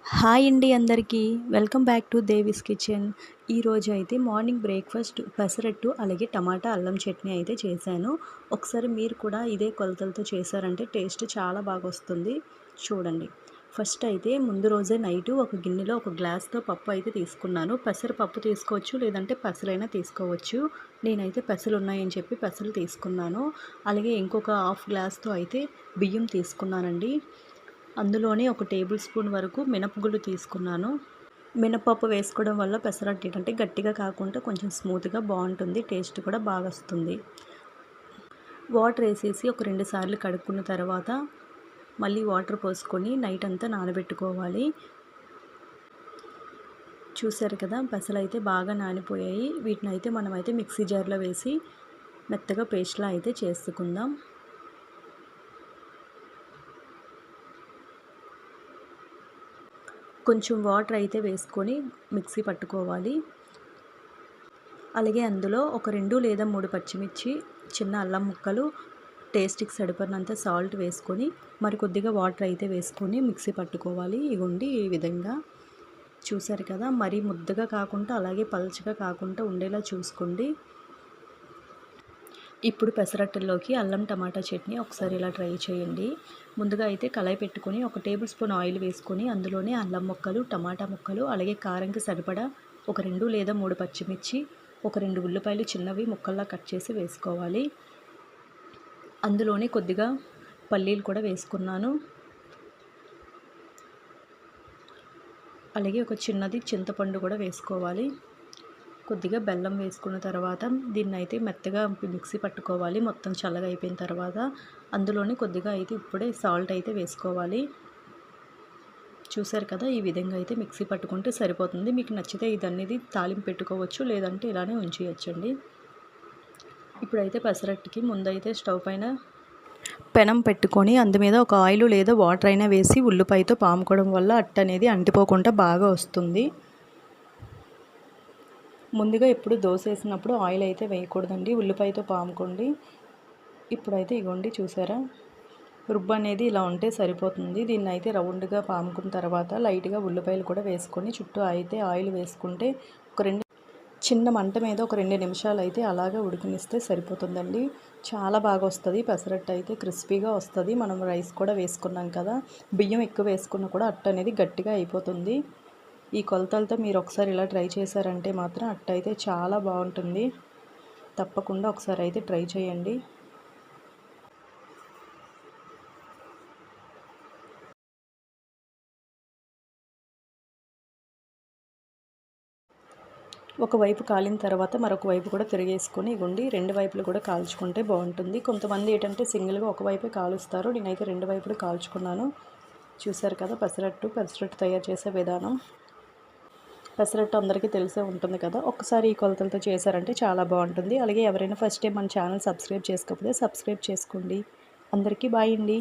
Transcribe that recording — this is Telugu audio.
హాయ్ అండి అందరికీ. Welcome back to Devi's kitchen. ఈరోజు అయితే మార్నింగ్ బ్రేక్‌ఫాస్ట్ పెసరట్టు అలాగే టమాటా అల్లం చట్నీ అయితే చేశాను. ఒకసారి మీరు కూడా ఇదే కొలతలతో చేశారంటే టేస్ట్ చాలా బాగొస్తుంది. చూడండి. ఫస్ట్ అయితే ముందు రోజే నైటు ఒక గిన్నెలో ఒక గ్లాస్‌తో పప్పు అయితే తీసుకున్నాను. పెసరపప్పు తీసుకోవచ్చు, లేదంటే పెసలైనా తీసుకోవచ్చు. నేనైతే పెసలున్నాయని చెప్పి పెసలు తీసుకున్నాను. అలాగే ఇంకొక హాఫ్ గ్లాస్‌తో అయితే బియ్యం తీసుకున్నానండి. అందులోనే ఒక టేబుల్ స్పూన్ వరకు మినపగుళ్ళు తీసుకున్నాను. మినపప్పు వేసుకోవడం వల్ల పెసరట్టు ఏంటంటే గట్టిగా కాకుండా కొంచెం స్మూత్‌గా బాగుంటుంది. టేస్ట్ కూడా బాగొస్తుంది. వాటర్ వేసేసి ఒక 2 సార్లు కడుక్కున్న తర్వాత మళ్ళీ వాటర్ పోసుకొని నైట్ అంతా నానబెట్టుకోవాలి. చూసారు కదా, పెసలైతే బాగా నానిపోయాయి. వీటినైతే మనమైతే మిక్సీ జార్లో వేసి మెత్తగా పేస్ట్‌లా అయితే చేసుకుందాం. కొంచెం వాటర్ అయితే వేసుకొని మిక్సీ పట్టుకోవాలి. అలాగే అందులో ఒక 2 లేదా 3 పచ్చిమిర్చి, చిన్న అల్లం ముక్కలు, టేస్ట్‌కి సరిపడినంత సాల్ట్ వేసుకొని మరి కొద్దిగా వాటర్ అయితే వేసుకొని మిక్సీ పట్టుకోవాలి. ఇగోండి ఈ విధంగా. చూసారు కదా, మరీ ముద్దగా కాకుండా అలాగే పల్చగా కాకుండా ఉండేలా చూసుకోండి. ఇప్పుడు పెసరట్టుల్లోకి అల్లం టమాటా చట్నీ ఒకసారి ఇలా ట్రై చేయండి. ముందుగా అయితే కళాయి పెట్టుకొని ఒక టేబుల్ స్పూన్ ఆయిల్ వేసుకొని అందులోనే అల్లం ముక్కలు, టమాటా ముక్కలు, అలాగే కారంకి సరిపడా ఒక 2 లేదా 3 పచ్చిమిర్చి, ఒక 2 ఉల్లిపాయలు చిన్నవి ముక్కల్లా కట్ చేసి వేసుకోవాలి. అందులోనే కొద్దిగా పల్లీలు కూడా వేసుకున్నాను. అలాగే ఒక చిన్నది చింతపండు కూడా వేసుకోవాలి. కొద్దిగా బెల్లం వేసుకున్న తర్వాత దీన్నైతే మెత్తగా మిక్సీ పట్టుకోవాలి. మొత్తం చల్లగా అయిపోయిన తర్వాత అందులోనే కొద్దిగా అయితే ఇప్పుడే సాల్ట్ అయితే వేసుకోవాలి. చూసారు కదా, ఈ విధంగా అయితే మిక్సీ పట్టుకుంటే సరిపోతుంది. మీకు నచ్చితే ఇదనేది తాలింపు పెట్టుకోవచ్చు, లేదంటే ఇలానే ఉంచేయచ్చండి. ఇప్పుడైతే పెసరట్టుకి ముందైతే స్టవ్ పైన పెనం పెట్టుకొని అందు మీద ఒక ఆయిల్ లేదా వాటర్ అయినా వేసి ఉల్లిపాయతో పాముకోవడం వల్ల అట్టు అనేది అంటిపోకుండా బాగా వస్తుంది. ముందుగా ఎప్పుడు దోశ వేసినప్పుడు ఆయిల్ అయితే వేయకూడదండి, ఉల్లిపాయతో పాముకోండి. ఇప్పుడైతే ఇగోండి చూసారా, రుబ్బు అనేది ఇలా ఉంటే సరిపోతుంది. దీన్ని అయితే రౌండ్గా పాముకున్న తర్వాత లైట్గా ఉల్లిపాయలు కూడా వేసుకొని చుట్టూ అయితే ఆయిల్ వేసుకుంటే చిన్న మంట మీద ఒక 2 నిమిషాలు అయితే అలాగే ఉడికనిస్తే సరిపోతుందండి. చాలా బాగా వస్తుంది పెసరట్టు అయితే, క్రిస్పీగా వస్తుంది. మనం రైస్ కూడా వేసుకున్నాం కదా, బియ్యం ఎక్కువ వేసుకున్నా కూడా అట్టు అనేది గట్టిగా అయిపోతుంది. ఈ కొలతలతో మీరు ఒకసారి ఇలా ట్రై చేశారంటే మాత్రం అట్టు అయితే చాలా బాగుంటుంది. తప్పకుండా ఒకసారి అయితే ట్రై చేయండి. ఒకవైపు కాలిన తర్వాత మరొక వైపు కూడా తిరిగేసుకొని ఇవ్వండి. 2 వైపులు కూడా కాల్చుకుంటే బాగుంటుంది. కొంతమంది ఏంటంటే సింగిల్గా ఒకవైపే కాలుస్తారు. నేనైతే 2 వైపులు కాల్చుకున్నాను. చూసారు కదా, పెసరట్టు తయారు చేసే విధానం. పెసరట్టు అందరికీ తెలిసే ఉంటుంది కదా, ఒక్కసారి ఈ కొలతలతో చేశారంటే చాలా బాగుంటుంది. అలాగే ఎవరైనా ఫస్ట్ టైం మన ఛానల్ సబ్స్క్రైబ్ చేసుకోకపోతే సబ్స్క్రైబ్ చేసుకోండి. అందరికీ బాయ్ అండి.